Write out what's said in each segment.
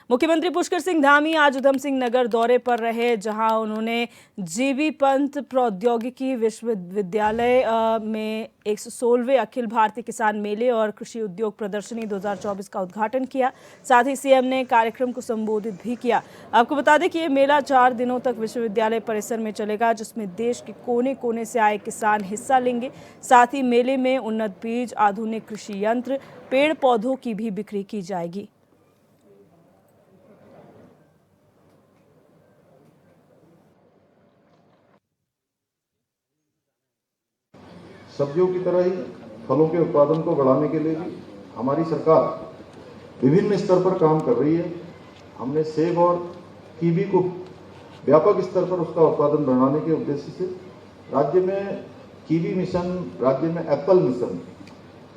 मुख्यमंत्री पुष्कर सिंह धामी आज उधम सिंह नगर दौरे पर रहे, जहां उन्होंने जीबी पंत प्रौद्योगिकी विश्वविद्यालय में 116वें अखिल भारतीय किसान मेले और कृषि उद्योग प्रदर्शनी 2024 का उद्घाटन किया। साथ ही सीएम ने कार्यक्रम को संबोधित भी किया। आपको बता दें कि ये मेला 4 दिनों तक विश्वविद्यालय परिसर में चलेगा, जिसमें देश के कोने कोने से आए किसान हिस्सा लेंगे। साथ ही मेले में उन्नत बीज, आधुनिक कृषि यंत्र, पेड़ पौधों की भी बिक्री की जाएगी। सब्जियों की तरह ही फलों के उत्पादन को बढ़ाने के लिए भी हमारी सरकार विभिन्न स्तर पर काम कर रही है। हमने सेब और कीवी को व्यापक स्तर पर उसका उत्पादन बढ़ाने के उद्देश्य से राज्य में कीवी मिशन, राज्य में एप्पल मिशन,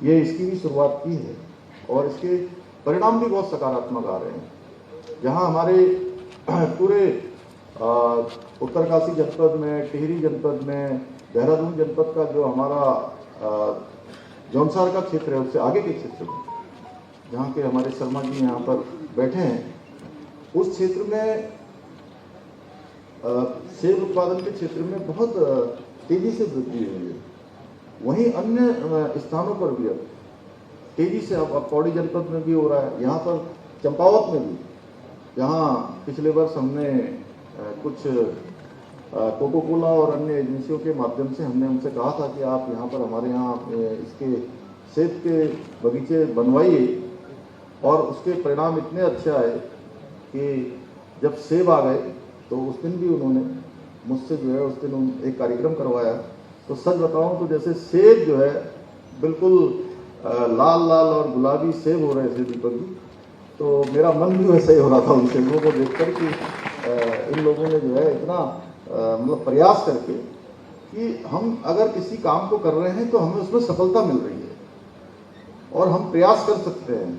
ये इसकी भी शुरुआत की है और इसके परिणाम भी बहुत सकारात्मक आ रहे हैं। जहां हमारे पूरे उत्तरकाशी जनपद में, टिहरी जनपद में, देहरादून जनपद का जो हमारा जौनसार का क्षेत्र है, उससे आगे के क्षेत्र में जहाँ के हमारे शर्मा जी यहाँ पर बैठे हैं, उस क्षेत्र में सेब उत्पादन के क्षेत्र में बहुत तेजी से वृद्धि हुई है। वहीं अन्य स्थानों पर भी अब तेजी से अब पौड़ी जनपद में भी हो रहा है, यहाँ पर चंपावत में भी, जहाँ पिछले वर्ष हमने कुछ कोको कोला और अन्य एजेंसियों के माध्यम से हमने उनसे कहा था कि आप यहाँ पर हमारे यहाँ इसके सेब के बगीचे बनवाइए, और उसके परिणाम इतने अच्छे आए कि जब सेब आ गए तो उस दिन भी उन्होंने मुझसे जो है उस दिन एक कार्यक्रम करवाया। तो सच बताऊं तो जैसे सेब जो है बिल्कुल लाल लाल और गुलाबी सेब हो रहे थे दीपक जी, तो मेरा मन भी वैसा ही हो रहा था उन सेबों को देखकर कि इन लोगों ने जो है इतना मतलब प्रयास करके कि हम अगर किसी काम को कर रहे हैं तो हमें उसमें सफलता मिल रही है और हम प्रयास कर सकते हैं।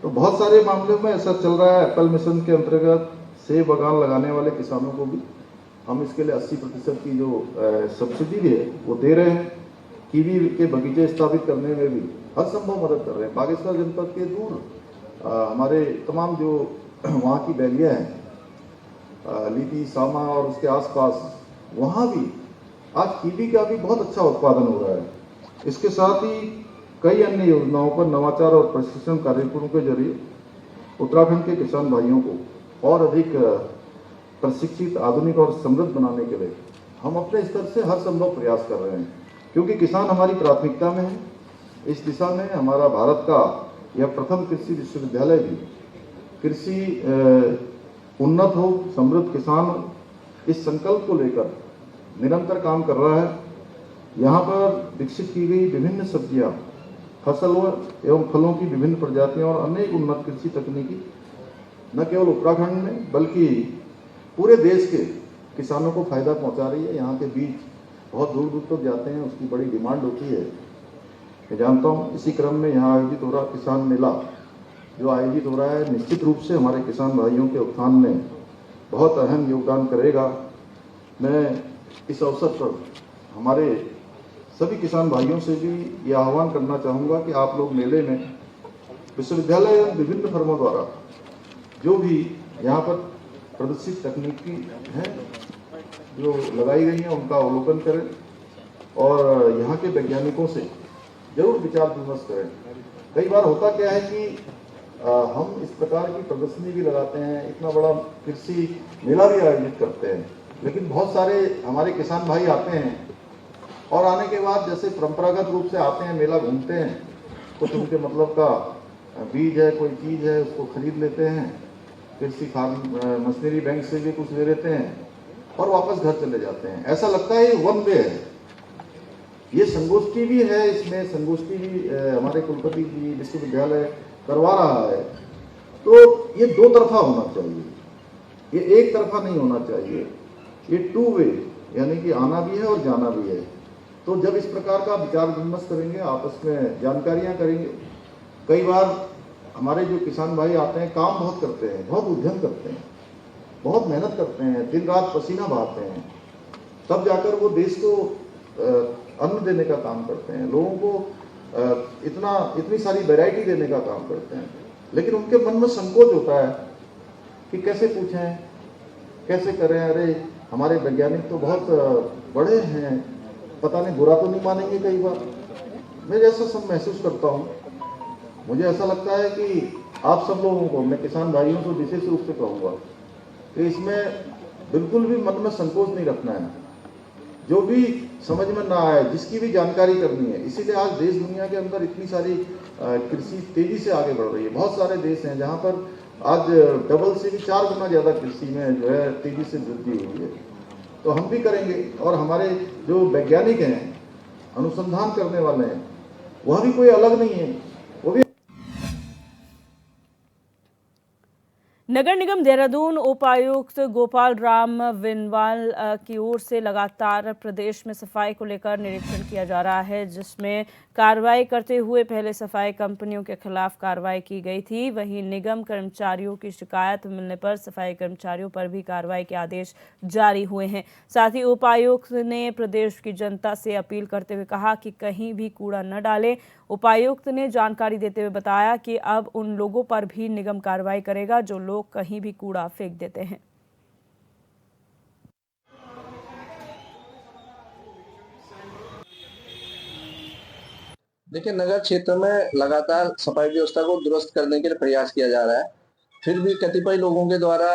तो बहुत सारे मामलों में ऐसा चल रहा है। एप्पल मिशन के अंतर्गत सेब बागान लगाने वाले किसानों को भी हम इसके लिए 80% की जो सब्सिडी भी है वो दे रहे हैं। कीवी के बगीचे स्थापित करने में भी हर संभव मदद कर रहे हैं। बागेश्वर जनपद के दूर हमारे तमाम जो वहाँ की बैलियाँ हैं, लीटी, सामा और उसके आसपास, वहाँ भी आज कीवी का भी बहुत अच्छा उत्पादन हो रहा है। इसके साथ ही कई अन्य योजनाओं पर नवाचार और प्रशिक्षण कार्यक्रमों के जरिए उत्तराखंड के किसान भाइयों को और अधिक प्रशिक्षित, आधुनिक और समृद्ध बनाने के लिए हम अपने स्तर से हर संभव प्रयास कर रहे हैं, क्योंकि किसान हमारी प्राथमिकता में है। इस दिशा में हमारा भारत का यह प्रथम कृषि विश्वविद्यालय भी कृषि उन्नत हो, समृद्ध किसान हो, इस संकल्प को लेकर निरंतर काम कर रहा है। यहाँ पर विकसित की गई विभिन्न सब्जियाँ, फसल एवं फलों की विभिन्न प्रजातियाँ और अनेक उन्नत कृषि तकनीकी न केवल उत्तराखंड में बल्कि पूरे देश के किसानों को फायदा पहुँचा रही है। यहाँ के बीज बहुत दूर दूर तक जाते हैं, उसकी बड़ी डिमांड होती है। मैं जानता हूँ इसी क्रम में यहाँ आयोजित हो रहा किसान मेला जो आयोजित हो रहा है, निश्चित रूप से हमारे किसान भाइयों के उत्थान में बहुत अहम योगदान करेगा। मैं इस अवसर पर हमारे सभी किसान भाइयों से भी ये आह्वान करना चाहूँगा कि आप लोग मेले में विश्वविद्यालय एवं विभिन्न फर्मों द्वारा जो भी यहाँ पर प्रदर्शित तकनीकी हैं जो लगाई गई हैं उनका अवलोकन करें और यहाँ के वैज्ञानिकों से जरूर विचार विमर्श करें। कई बार होता क्या है कि हम इस प्रकार की प्रदर्शनी भी लगाते हैं, इतना बड़ा कृषि मेला भी आयोजित करते हैं, लेकिन बहुत सारे हमारे किसान भाई आते हैं और आने के बाद जैसे परंपरागत रूप से आते हैं, मेला घूमते हैं, कुछ उनके मतलब का बीज है, कोई चीज़ है, उसको खरीद लेते हैं, कृषि फार्म मशीनरी बैंक से भी कुछ ले लेते हैं और वापस घर चले जाते हैं। ऐसा लगता है ये वन वे है। ये संगोष्ठी भी है, इसमें संगोष्ठी भी हमारे कुलपति जी विश्वविद्यालय करवा रहा है। तो ये दो तरफा होना चाहिए, ये एक तरफा नहीं होना चाहिए, ये टू वे, यानी कि आना भी है और जाना भी है। तो जब इस प्रकार का विचार विमर्श करेंगे, आपस में जानकारियां करेंगे। कई बार हमारे जो किसान भाई आते हैं काम बहुत करते हैं, बहुत उद्यम करते हैं, बहुत मेहनत करते हैं, दिन रात पसीना बहाते हैं, तब जाकर वो देश को अन्न देने का काम करते हैं, लोगों को इतनी सारी वैरायटी देने का काम करते हैं। लेकिन उनके मन में संकोच होता है कि कैसे पूछें, कैसे करें। अरे हमारे वैज्ञानिक तो बहुत बड़े हैं, पता नहीं बुरा तो नहीं मानेंगे कई बार। मैं जैसा सब महसूस करता हूँ, मुझे ऐसा लगता है कि आप सब लोगों को, मैं किसान भाइयों को विशेष रूप से कहूँगा कि इसमें बिल्कुल भी मन में संकोच नहीं रखना है। जो भी समझ में ना आए, जिसकी भी जानकारी करनी है, इसीलिए आज देश दुनिया के अंदर इतनी सारी कृषि तेजी से आगे बढ़ रही है। बहुत सारे देश हैं जहाँ पर आज डबल से भी 4 गुना ज़्यादा कृषि में जो है तेजी से वृद्धि हुई है। तो हम भी करेंगे, और हमारे जो वैज्ञानिक हैं, अनुसंधान करने वाले हैं, वह भी कोई अलग नहीं है, वो भी। नगर निगम देहरादून उपायुक्त गोपाल राम विनवाल की ओर से लगातार प्रदेश में सफाई को लेकर निरीक्षण किया जा रहा है, जिसमें कार्रवाई करते हुए पहले सफाई कंपनियों के खिलाफ कार्रवाई की गई थी। वहीं निगम कर्मचारियों की शिकायत मिलने पर सफाई कर्मचारियों पर भी कार्रवाई के आदेश जारी हुए हैं। साथ ही उपायुक्त ने प्रदेश की जनता से अपील करते हुए कहा कि कहीं भी कूड़ा न डालें। उपायुक्त ने जानकारी देते हुए बताया कि अब उन लोगों पर भी निगम कार्रवाई करेगा जो लोग कहीं भी कूड़ा फेंक देते हैं। देखिए, नगर क्षेत्र में लगातार सफाई व्यवस्था को दुरुस्त करने के लिए प्रयास किया जा रहा है। फिर भी कतिपय लोगों के द्वारा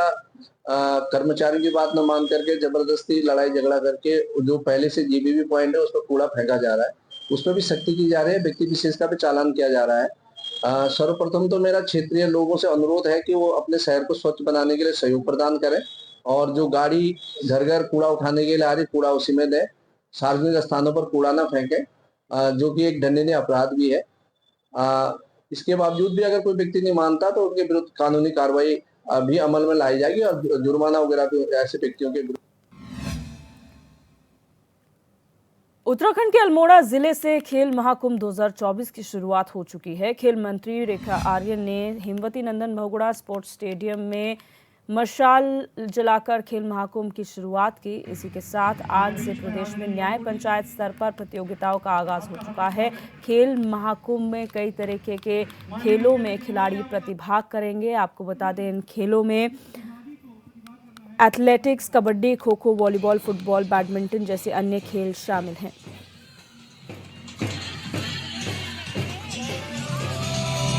कर्मचारियों की बात न मान करके जबरदस्ती लड़ाई झगड़ा करके जो पहले से जीबीबी पॉइंट है उस पर कूड़ा फेंका जा रहा है। उसमें भी सख्ती की जा रही है, व्यक्ति विशेष का भी चालान किया जा रहा है। सर्वप्रथम तो मेरा क्षेत्रीय लोगों से अनुरोध है कि वो अपने शहर को स्वच्छ बनाने के लिए सहयोग प्रदान करें, और जो गाड़ी घर घर कूड़ा उठाने के लिए आ रही, कूड़ा उसी में दें। सार्वजनिक स्थानों पर कूड़ा ना फेंकें, जो कि एक दंडनीय अपराध भी है। इसके बावजूद भी अगर कोई व्यक्ति नहीं मानता तो उनके विरुद्ध कानूनी कार्रवाई भी अमल में लाई जाएगी, और जुर्माना वगैरह भी ऐसे व्यक्तियों के विरुद्ध। उत्तराखंड के अल्मोड़ा जिले से खेल महाकुंभ 2024 की शुरुआत हो चुकी है। खेल मंत्री रेखा आर्यन ने हेमवती नंदन बहुगुणा स्पोर्ट्स स्टेडियम में मशाल जलाकर खेल महाकुंभ की शुरुआत की। इसी के साथ आज से प्रदेश में न्याय पंचायत स्तर पर प्रतियोगिताओं का आगाज हो चुका है। खेल महाकुंभ में कई तरीके के खेलों में खिलाड़ी प्रतिभाग करेंगे। आपको बता दें, इन खेलों में athletics, kabaddi, kho kho, volleyball, football, badminton जैसे अन्य खेल शामिल हैं।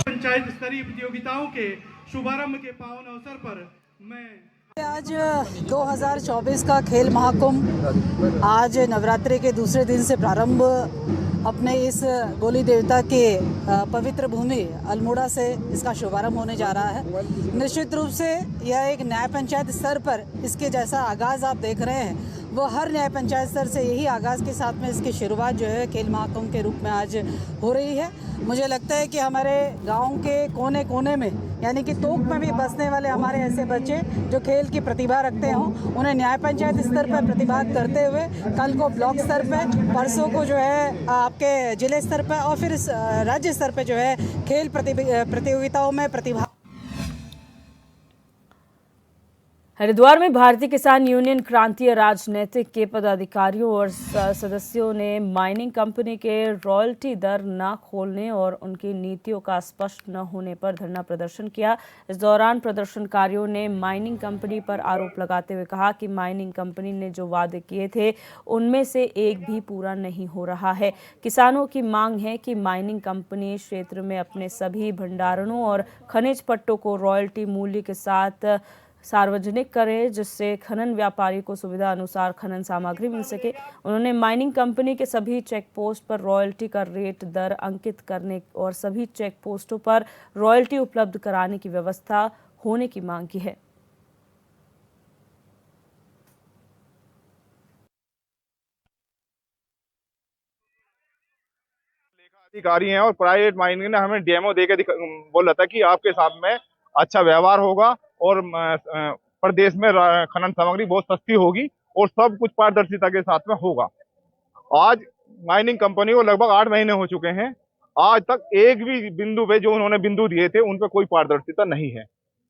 पंचायत स्तरीय प्रतियोगिताओं के शुभारंभ के पावन अवसर पर मैं आज 2024 का खेल महाकुंभ आज नवरात्रि के दूसरे दिन से प्रारंभ अपने इस गोली देवता के पवित्र भूमि अल्मोड़ा से इसका शुभारंभ होने जा रहा है। निश्चित रूप से यह एक न्याय पंचायत स्तर पर इसके जैसा आगाज़ आप देख रहे हैं, वो हर न्याय पंचायत स्तर से यही आगाज़ के साथ में इसकी शुरुआत जो है खेल महाकुंभ के रूप में आज हो रही है। मुझे लगता है कि हमारे गाँव के कोने कोने में, यानी कि तोक में भी बसने वाले हमारे ऐसे बच्चे जो खेल की प्रतिभा रखते हों, उन्हें न्याय पंचायत स्तर पर प्रतिभाग करते हुए कल को ब्लॉक स्तर पर, परसों को जो है आपके जिले स्तर पर और फिर राज्य स्तर पर जो है खेल प्रतियोगिताओं में प्रतिभाग। हरिद्वार में भारतीय किसान यूनियन क्रांतीय राजनीतिक के पदाधिकारियों और सदस्यों ने माइनिंग कंपनी के रॉयल्टी दर न खोलने और उनकी नीतियों का स्पष्ट न होने पर धरना प्रदर्शन किया। इस दौरान प्रदर्शनकारियों ने माइनिंग कंपनी पर आरोप लगाते हुए कहा कि माइनिंग कंपनी ने जो वादे किए थे उनमें से एक भी पूरा नहीं हो रहा है। किसानों की मांग है कि माइनिंग कंपनी क्षेत्र में अपने सभी भंडारणों और खनिज पट्टों को रॉयल्टी मूल्य के साथ सार्वजनिक करें, जिससे खनन व्यापारी को सुविधा अनुसार खनन सामग्री मिल सके। उन्होंने माइनिंग कंपनी के सभी चेक पोस्ट पर रॉयल्टी का रेट दर अंकित करने और सभी चेक पोस्टों पर रॉयल्टी उपलब्ध कराने की व्यवस्था होने की मांग की है। अधिकारी हैं और प्राइवेट माइनिंग ने हमें डेमो देके बोल रहा था कि आपके साथ में अच्छा व्यवहार होगा और प्रदेश में खनन सामग्री बहुत सस्ती होगी और सब कुछ पारदर्शिता के साथ में होगा। आज माइनिंग कंपनी को लगभग 8 महीने हो चुके हैं, आज तक एक भी बिंदु पे जो उन्होंने बिंदु दिए थे उन पे कोई पारदर्शिता नहीं है।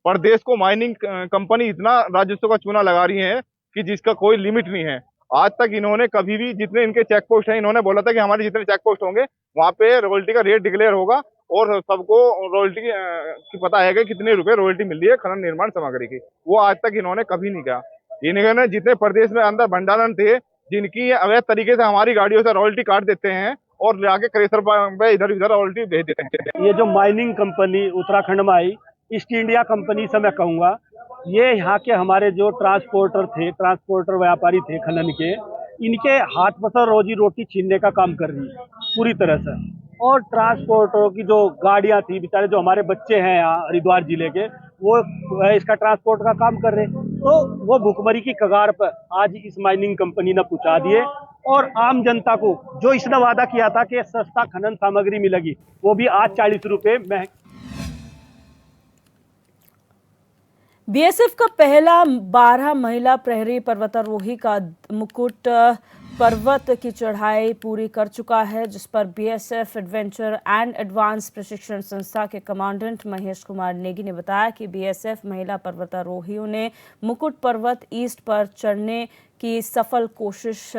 प्रदेश को माइनिंग कंपनी इतना राजस्व का चूना लगा रही है कि जिसका कोई लिमिट नहीं है। आज तक इन्होंने कभी भी, जितने इनके चेक पोस्ट हैं, इन्होंने बोला था कि हमारे जितने चेक पोस्ट होंगे वहां पे रॉयल्टी का रेट डिक्लेयर होगा और सबको रॉयल्टी की पता है कि कितने रुपए रॉयल्टी मिल रही है खनन निर्माण सामग्री की। वो आज तक इन्होंने कभी नहीं किया। इन्होंने जितने प्रदेश में अंदर भंडारण थे, जिनकी अवैध तरीके से हमारी गाड़ियों से रॉयल्टी काट देते हैं और जाके क्रेशर पे इधर उधर रॉयल्टी भेज देते हैं। ये जो माइनिंग कंपनी उत्तराखंड में आई, ईस्ट इंडिया कंपनी से मैं कहूँगा, ये यहाँ के हमारे जो ट्रांसपोर्टर व्यापारी थे खनन के, इनके हाथ पसर रोजी रोटी छीनने का काम कर रही है पूरी तरह से। और ट्रांसपोर्टरों की जो गाड़ियाँ थी, बेचारे जो हमारे बच्चे हैं यहाँ हरिद्वार जिले के, वो इसका ट्रांसपोर्ट का काम कर रहे, तो वो भुखमरी की कगार पर आज इस माइनिंग कंपनी ने पहुंचा दिए। और आम जनता को जो इसने वादा किया था कि सस्ता खनन सामग्री मिलेगी, वो भी आज 40 रुपए में। बीएसएफ का पहला 12 महिला प्रहरी पर्वतारोही का मुकुट पर्वत की चढ़ाई पूरी कर चुका है, जिस पर बीएसएफ एडवेंचर एंड एडवांस प्रशिक्षण संस्था के कमांडेंट महेश कुमार नेगी ने बताया कि बीएसएफ महिला पर्वतारोहियों ने मुकुट पर्वत ईस्ट पर चढ़ने की सफल कोशिश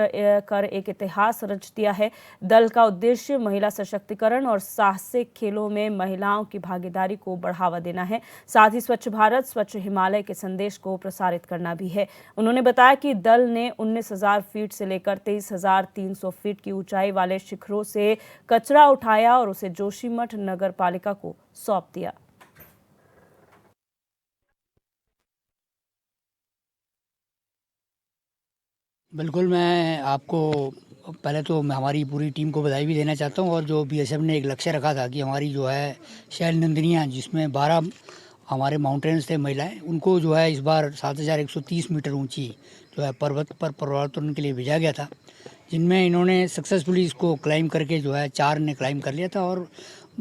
कर एक इतिहास रच दिया है। दल का उद्देश्य महिला सशक्तिकरण और साहसिक खेलों में महिलाओं की भागीदारी को बढ़ावा देना है, साथ ही स्वच्छ भारत स्वच्छ हिमालय के संदेश को प्रसारित करना भी है। उन्होंने बताया कि दल ने 19,000 फीट से लेकर 23,300 फीट की ऊंचाई वाले शिखरों से कचरा उठाया और उसे जोशीमठ नगर पालिका को सौंप दिया। बिल्कुल, मैं आपको पहले तो मैं हमारी पूरी टीम को बधाई भी देना चाहता हूं। और जो बीएसएफ ने एक लक्ष्य रखा था कि हमारी जो है शैल नंदिनियाँ, जिसमें 12 हमारे माउंटेन्स थे महिलाएं, उनको जो है इस बार 7,130 मीटर ऊंची जो है पर्वत पर पर्वतारोहण के लिए भेजा गया था, जिनमें इन्होंने सक्सेसफुली इसको क्लाइम करके जो है 4 ने क्लाइम कर लिया था। और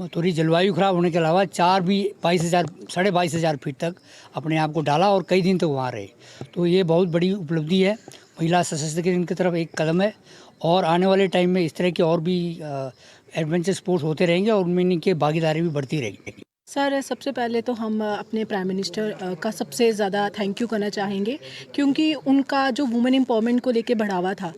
थोड़ी जलवायु खराब होने के अलावा 4 भी 22,000 फीट तक अपने आप को डाला और कई दिन तक वहाँ रहे। तो ये बहुत बड़ी उपलब्धि है, महिला सशक्तिकरण की तरफ एक कदम है। और आने वाले टाइम में इस तरह के और भी एडवेंचर स्पोर्ट्स होते रहेंगे और उनमें इनकी भागीदारी भी बढ़ती रहेगी। सर, सबसे पहले तो हम अपने प्राइम मिनिस्टर का सबसे ज़्यादा थैंक यू करना चाहेंगे, क्योंकि उनका जो वुमेन एम्पावरमेंट को लेके बढ़ावा था,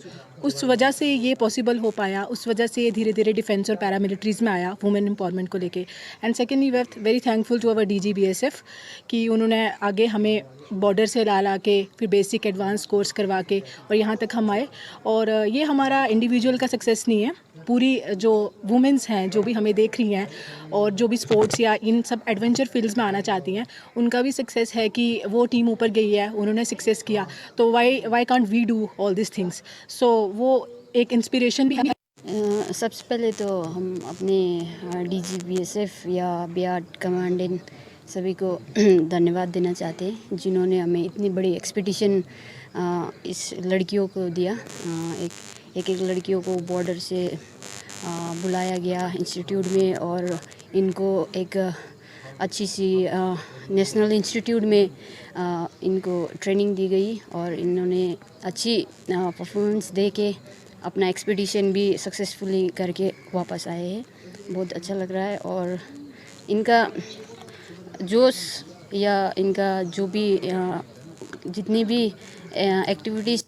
उस वजह से ये पॉसिबल हो पाया, उस वजह से ये धीरे धीरे डिफेंस और पैरामिलिट्रीज़ में आया वुमेन एम्पावरमेंट को लेके। And secondly we are very thankful to our DG BSF कि उन्होंने आगे हमें बॉर्डर से ला के फिर बेसिक एडवांस कोर्स करवा के और यहाँ तक हम आए। और ये हमारा इंडिविजुअल का सक्सेस नहीं है, पूरी जो वुमेंस हैं जो भी हमें देख रही हैं और जो भी स्पोर्ट्स या इन सब एडवेंचर फील्ड्स में आना चाहती हैं, उनका भी सक्सेस है कि वो टीम ऊपर गई है, उन्होंने सक्सेस किया, तो why can't we do all this things. So वो एक इंस्पिरेशन भी है। सबसे पहले तो हम अपने डीजी बीएसएफ या बियाड कमांडेंट सभी को धन्यवाद देना चाहते हैं, जिन्होंने हमें इतनी बड़ी एक्सपीडिशन इस लड़कियों को दिया। एक लड़कियों को बॉर्डर से बुलाया गया इंस्टीट्यूट में और इनको एक अच्छी सी नेशनल इंस्टीट्यूट में इनको ट्रेनिंग दी गई और इन्होंने अच्छी परफॉर्मेंस दे के अपना एक्सपीडिशन भी सक्सेसफुली करके वापस आए हैं। बहुत अच्छा लग रहा है और इनका जोश या इनका जो भी जितनी भी एक्टिविटीज़।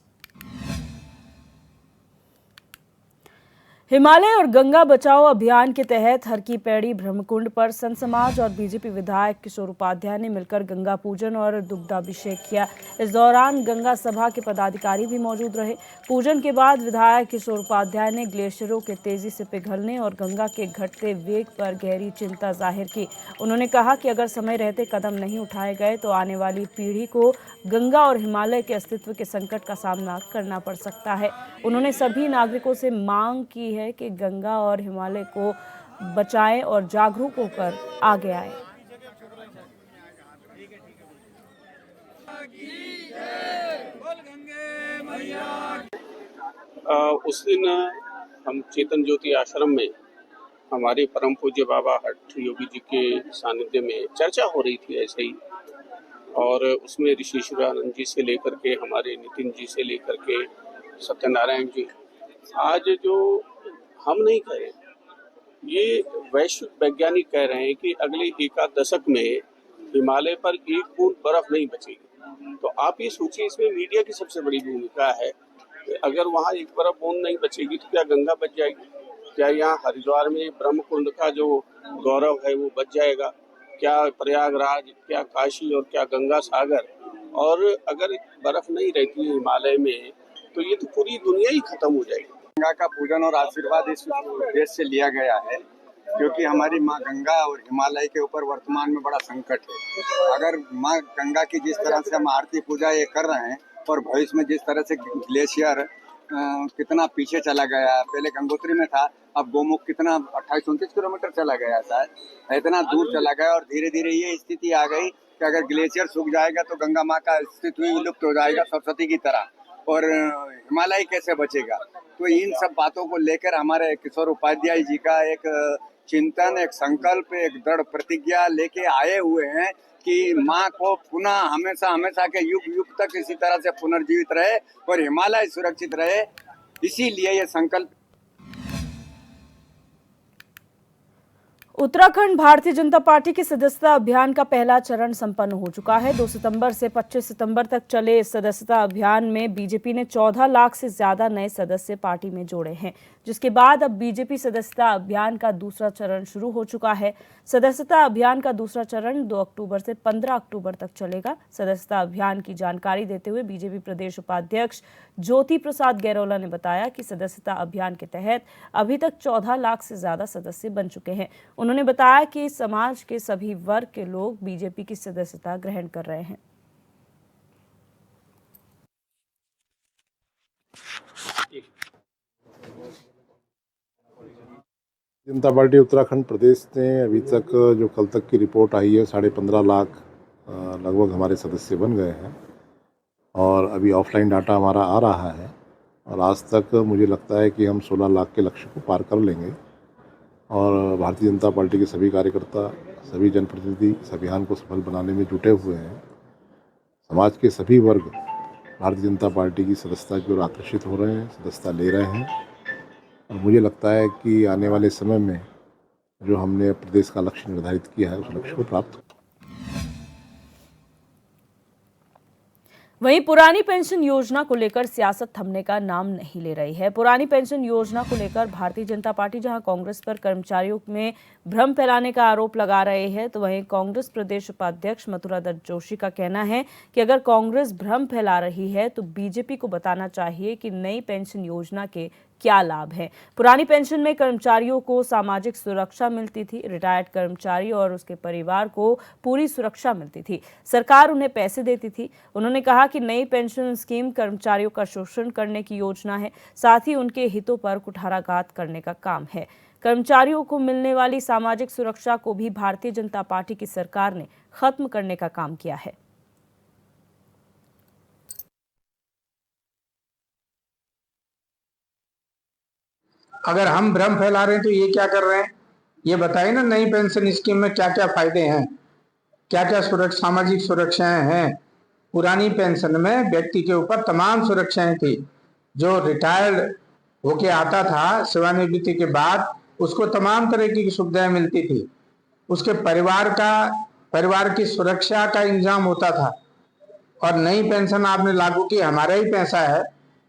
हिमालय और गंगा बचाओ अभियान के तहत हर की पैड़ी ब्रह्मकुंड पर संत समाज और बीजेपी विधायक किशोर उपाध्याय ने मिलकर गंगा पूजन और दुग्धाभिषेक किया। इस दौरान गंगा सभा के पदाधिकारी भी मौजूद रहे। पूजन के बाद विधायक किशोर उपाध्याय ने ग्लेशियरों के तेजी से पिघलने और गंगा के घटते वेग पर गहरी चिंता जाहिर की। उन्होंने कहा कि अगर समय रहते कदम नहीं उठाए गए तो आने वाली पीढ़ी को गंगा और हिमालय के अस्तित्व के संकट का सामना करना पड़ सकता है। उन्होंने सभी नागरिकों से मांग की है कि गंगा और हिमालय को बचाएं और जागरूक होकर आगे आए। उस दिन हम चेतन ज्योति आश्रम में हमारे परम पूज्य बाबा हठ योगी जी के सानिध्य में चर्चा हो रही थी ऐसे ही, और उसमें ऋषि शिवानंद जी से लेकर के हमारे नितिन जी से लेकर के सत्यनारायण जी, आज जो हम नहीं कह रहे, ये वैश्विक वैज्ञानिक कह रहे हैं कि अगले एकाध दशक में हिमालय पर एक बूंद बर्फ नहीं बचेगी। तो आप ये सोचिए, इसमें मीडिया की सबसे बड़ी भूमिका है। अगर वहाँ एक बर्फ बूंद नहीं बचेगी तो क्या गंगा बच जाएगी? क्या यहाँ हरिद्वार में ब्रह्म कुंड का जो गौरव है वो बच जाएगा? क्या प्रयागराज, क्या काशी और क्या गंगा सागर? और अगर बर्फ नहीं रहती है हिमालय में तो ये तो पूरी दुनिया ही खत्म हो जाएगी। गंगा का पूजन और आशीर्वाद इस उद्देश्य से लिया गया है क्योंकि हमारी माँ गंगा और हिमालय के ऊपर वर्तमान में बड़ा संकट है। अगर माँ गंगा की जिस तरह से हम आरती पूजा ये कर रहे हैं और भविष्य में जिस तरह से ग्लेशियर कितना पीछे चला गया, पहले गंगोत्री में था, अब गोमुख कितना 28-29 किलोमीटर चला गया था, इतना दूर चला गया और धीरे धीरे ये स्थिति आ गई कि अगर ग्लेशियर सूख जाएगा तो गंगा माँ का अस्तित्व ही विलुप्त हो जाएगा सरस्वती की तरह, और हिमालय कैसे बचेगा। तो इन सब बातों को लेकर हमारे किशोर उपाध्याय जी का एक चिंतन, एक संकल्प, एक दृढ़ प्रतिज्ञा लेके आए हुए हैं कि माँ को पुनः हमेशा हमेशा के युग युग तक इसी तरह से पुनर्जीवित रहे और हिमालय सुरक्षित रहे, इसीलिए ये संकल्प। उत्तराखंड भारतीय जनता पार्टी के सदस्यता अभियान का पहला चरण संपन्न हो चुका है। 2 सितंबर से 25 सितंबर तक चले इस सदस्यता अभियान में बीजेपी ने 14 लाख से ज्यादा नए सदस्य पार्टी में जोड़े हैं, जिसके बाद अब बीजेपी सदस्यता अभियान का दूसरा चरण शुरू हो चुका है। सदस्यता अभियान का दूसरा चरण 2 अक्टूबर से 15 अक्टूबर तक चलेगा। सदस्यता अभियान की जानकारी देते हुए बीजेपी प्रदेश उपाध्यक्ष ज्योति प्रसाद गैरोला ने बताया कि सदस्यता अभियान के तहत अभी तक 14 लाख से ज्यादा सदस्य बन चुके हैं। उन्होंने बताया कि समाज के सभी वर्ग के लोग बीजेपी की सदस्यता ग्रहण कर रहे हैं। जनता पार्टी उत्तराखंड प्रदेश ने अभी तक जो कल तक की रिपोर्ट आई है 15.5 लाख लगभग हमारे सदस्य बन गए हैं और अभी ऑफलाइन डाटा हमारा आ रहा है और आज तक मुझे लगता है कि हम 16 लाख के लक्ष्य को पार कर लेंगे और भारतीय जनता पार्टी के सभी कार्यकर्ता, सभी जनप्रतिनिधि इस अभियान को सफल बनाने में जुटे हुए हैं। समाज के सभी वर्ग भारतीय जनता पार्टी की सदस्यता की ओर आकर्षित हो रहे हैं, सदस्यता ले रहे हैं और मुझे लगता है कि आने वाले समय में जो हमने प्रदेश का लक्ष्य निर्धारित किया है उस लक्ष्य को प्राप्त। वहीं पुरानी पेंशन योजना को लेकर सियासत थमने का नाम नहीं ले रही है। पुरानी पेंशन योजना को लेकर भारतीय जनता पार्टी जहां कांग्रेस पर कर्मचारियों में भ्रम फैलाने का आरोप लगा रहे हैं, तो वहीं कांग्रेस प्रदेश उपाध्यक्ष मथुरा दत्त जोशी का कहना है कि अगर कांग्रेस भ्रम फैला रही है तो बीजेपी को बताना चाहिए कि नई पेंशन योजना के क्या लाभ है। पुरानी पेंशन में कर्मचारियों को सामाजिक सुरक्षा मिलती थी, रिटायर्ड कर्मचारी और उसके परिवार को पूरी सुरक्षा मिलती थी, सरकार उन्हें पैसे देती थी। उन्होंने कहा कि नई पेंशन स्कीम कर्मचारियों का शोषण करने की योजना है, साथ ही उनके हितों पर कुठाराघात करने का काम है। कर्मचारियों को मिलने वाली सामाजिक सुरक्षा को भी भारतीय जनता पार्टी की सरकार ने खत्म करने का काम किया है। अगर हम भ्रम फैला रहे हैं तो ये क्या कर रहे हैं, ये बताइए ना। नई पेंशन स्कीम में क्या क्या फायदे हैं, क्या क्या सामाजिक सुरक्षाएं हैं। पुरानी पेंशन में व्यक्ति के ऊपर तमाम सुरक्षाएं थी। जो रिटायर्ड होके आता था सेवानिवृत्ति के बाद, उसको तमाम तरह की सुविधाएं मिलती थी। उसके परिवार की सुरक्षा का इंतजाम होता था। और नई पेंशन आपने लागू की, हमारा ही पैसा है,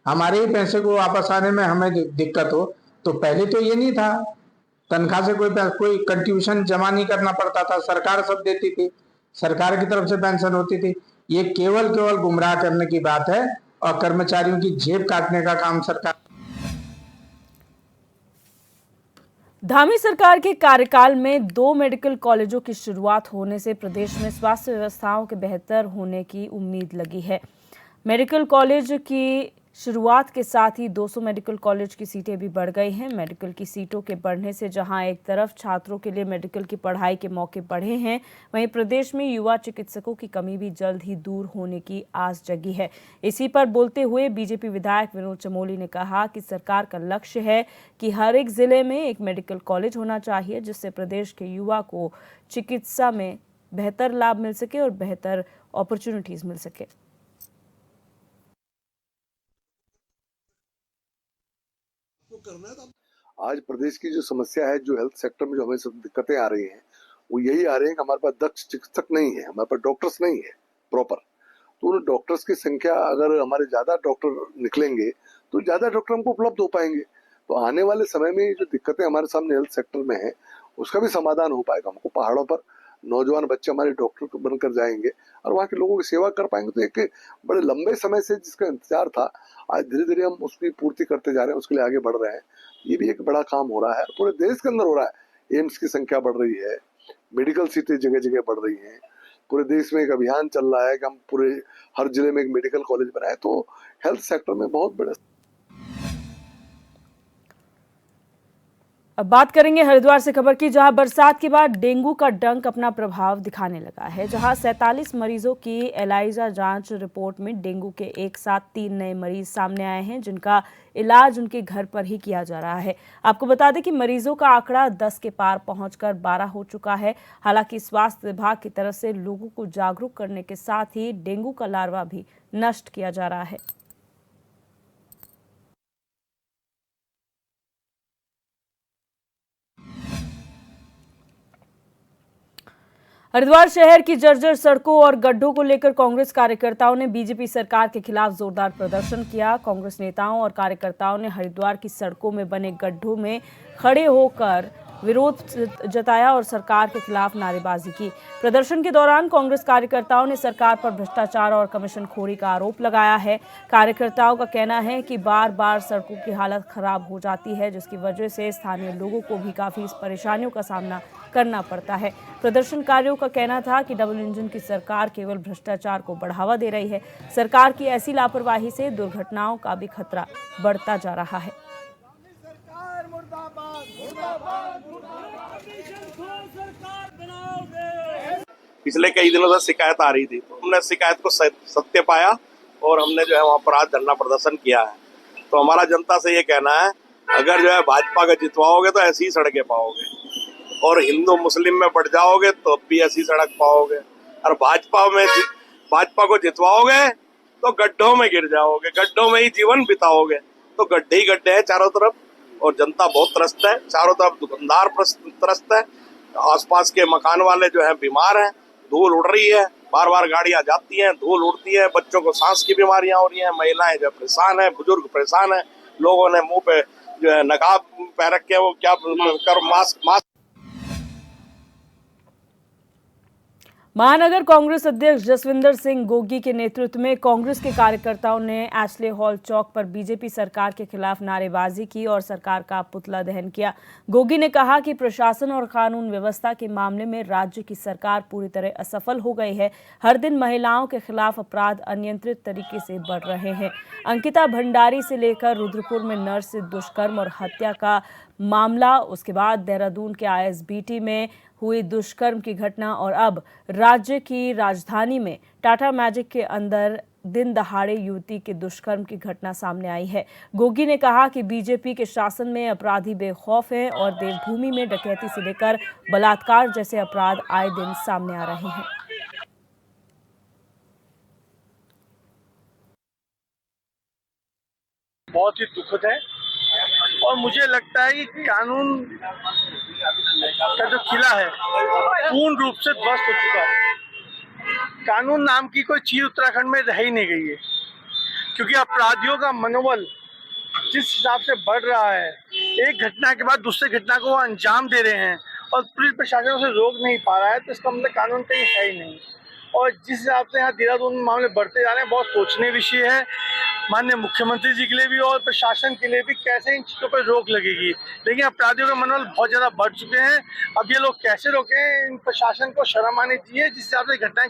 हमारे ही पैसे को वापस आने में हमें दिक्कत हो, तो पहले तो ये नहीं था। तनख्वाह से कोई कंट्रीब्यूशन जमा नहीं करना पड़ता था, सरकार सब देती थी, सरकार की तरफ से पेंशन होती थी। ये केवल गुमराह करने की बात है और कर्मचारियों की जेब काटने का काम सरकार। धामी सरकार के कार्यकाल में 2 मेडिकल कॉलेजों की शुरुआत होने से प्रदेश में स्वास्थ्य व्यवस्थाओं के बेहतर होने की उम्मीद लगी है। मेडिकल कॉलेज की शुरुआत के साथ ही 200 मेडिकल कॉलेज की सीटें भी बढ़ गई हैं। मेडिकल की सीटों के बढ़ने से जहां एक तरफ छात्रों के लिए मेडिकल की पढ़ाई के मौके बढ़े हैं, वहीं प्रदेश में युवा चिकित्सकों की कमी भी जल्द ही दूर होने की आस जगी है। इसी पर बोलते हुए बीजेपी विधायक विनोद चमोली ने कहा कि सरकार का लक्ष्य है कि हर एक जिले में एक मेडिकल कॉलेज होना चाहिए, जिससे प्रदेश के युवा को चिकित्सा में बेहतर लाभ मिल सके और बेहतर अपॉर्चुनिटीज मिल सके। आज प्रदेश की जो समस्या है, जो हेल्थ सेक्टर में जो हमें सब दिक्कतें आ रही हैं, वो यही आ रही है कि हमारे पास दक्ष चिकित्सक नहीं है, हमारे पास डॉक्टर्स नहीं है प्रॉपर। तो उन डॉक्टर्स की संख्या, अगर हमारे ज्यादा डॉक्टर निकलेंगे तो ज्यादा डॉक्टर हमको उपलब्ध हो पाएंगे। तो आने वाले समय में जो दिक्कतें हमारे सामने हेल्थ सेक्टर में है उसका भी समाधान हो पाएगा। हमको पहाड़ों पर नौजवान बच्चे हमारे डॉक्टर बनकर जाएंगे और वहाँ के लोगों की सेवा कर पाएंगे। तो एक बड़े लंबे समय से जिसका इंतजार था, आज धीरे धीरे हम उसकी पूर्ति करते जा रहे हैं, उसके लिए आगे बढ़ रहे हैं। ये भी एक बड़ा काम हो रहा है, पूरे देश के अंदर हो रहा है। एम्स की संख्या बढ़ रही है, मेडिकल सीटें जगह जगह बढ़ रही हैं, पूरे देश में एक अभियान चल रहा है कि हम पूरे हर जिले में एक मेडिकल कॉलेज बनाए। तो हेल्थ सेक्टर में बहुत बड़े। अब बात करेंगे हरिद्वार से खबर की, जहां बरसात के बाद डेंगू का डंक अपना प्रभाव दिखाने लगा है। जहां 47 मरीजों की एलाइजा जांच रिपोर्ट में डेंगू के एक साथ 3 नए मरीज सामने आए हैं, जिनका इलाज उनके घर पर ही किया जा रहा है। आपको बता दें कि मरीजों का आंकड़ा 10 के पार पहुंचकर 12 हो चुका है। हालांकि स्वास्थ्य विभाग की तरफ से लोगों को जागरूक करने के साथ ही डेंगू का लार्वा भी नष्ट किया जा रहा है। हरिद्वार शहर की जर्जर सड़कों और गड्ढों को लेकर कांग्रेस कार्यकर्ताओं ने बीजेपी सरकार के खिलाफ जोरदार प्रदर्शन किया। कांग्रेस नेताओं और कार्यकर्ताओं ने हरिद्वार की सड़कों में बने गड्ढों में खड़े होकर विरोध जताया और सरकार के खिलाफ नारेबाजी की। प्रदर्शन के दौरान कांग्रेस कार्यकर्ताओं ने सरकार पर भ्रष्टाचार और कमीशनखोरी का आरोप लगाया है। कार्यकर्ताओं का कहना है कि बार बार सड़कों की हालत खराब हो जाती है, जिसकी वजह से स्थानीय लोगों को भी काफी परेशानियों का सामना करना पड़ता है। प्रदर्शनकारियों का कहना था कि डबल इंजन की सरकार केवल भ्रष्टाचार को बढ़ावा दे रही है। सरकार की ऐसी लापरवाही से दुर्घटनाओं का भी खतरा बढ़ता जा रहा है। पिछले कई दिनों से शिकायत आ रही थी, तो हमने शिकायत को सत्य पाया और हमने जो है वहाँ पर आज धरना प्रदर्शन किया है। तो हमारा जनता से ये कहना है, अगर जो है भाजपा का जितवाओगे तो ऐसी ही सड़कें पाओगे, और हिंदू मुस्लिम में बढ़ जाओगे तो भी ऐसी सड़क पाओगे, और भाजपा को जितवाओगे तो गड्ढों में गिर जाओगे, गड्ढों में ही जीवन बिताओगे। तो गड्ढे ही गड्ढे हैं चारों तरफ, और जनता बहुत त्रस्त है। चारों तरफ दुकानदार त्रस्त है, आसपास के मकान वाले जो है बीमार हैं, धूल उड़ रही है, बार बार गाड़ियां जाती हैं, धूल उड़ती है, बच्चों को सांस की बीमारियां हो रही हैं, महिलाएं जो परेशान है, बुजुर्ग परेशान है, लोगों ने मुंह पे जो है नकाब पहन रखे, वो क्या कर मास्क। महानगर कांग्रेस अध्यक्ष जसविंदर सिंह गोगी के नेतृत्व में कांग्रेस के कार्यकर्ताओं ने एशले हॉल चौक पर बीजेपी सरकार के खिलाफ नारेबाजी की और सरकार का पुतला दहन किया। गोगी ने कहा कि प्रशासन और कानून व्यवस्था के मामले में राज्य की सरकार पूरी तरह असफल हो गई है। हर दिन महिलाओं के खिलाफ अपराध अनियंत्रित तरीके से बढ़ रहे हैं। अंकिता भंडारी से लेकर रुद्रपुर में नर्स से दुष्कर्म और हत्या का मामला, उसके बाद देहरादून के आईएसबीटी में हुई दुष्कर्म की घटना, और अब राज्य की राजधानी में टाटा मैजिक के अंदर दिन दहाड़े युवती के दुष्कर्म की घटना सामने आई है। गोगी ने कहा कि बीजेपी के शासन में अपराधी बेखौफ हैं और देवभूमि में डकैती से लेकर बलात्कार जैसे अपराध आए दिन सामने आ रहे हैं। बहुत ही दुखद है और मुझे लगता है कि कानून का जो किला है पूर्ण रूप से ध्वस्त हो चुका है। कानून नाम की कोई चीज उत्तराखंड में रह ही नहीं गई है, क्योंकि अपराधियों का मनोबल जिस हिसाब से बढ़ रहा है, एक घटना के बाद दूसरी घटना को अंजाम दे रहे हैं और पुलिस प्रशासन उसे रोक नहीं पा रहा है, तो इसका मतलब कानून कहीं है ही नहीं। और जिस हिसाब से यहाँ देहरादून में मामले बढ़ते जा रहे हैं, बहुत सोचने विषय है माननीय मुख्यमंत्री जी के लिए भी और प्रशासन के लिए भी, कैसे इन चीज़ों पर रोक लगेगी। लेकिन अपराधियों का मनोबल बहुत ज़्यादा बढ़ चुके हैं। अब ये लोग कैसे रोकें, इन प्रशासन को शर्म आनी चाहिए जिस हिसाब से घटनाएं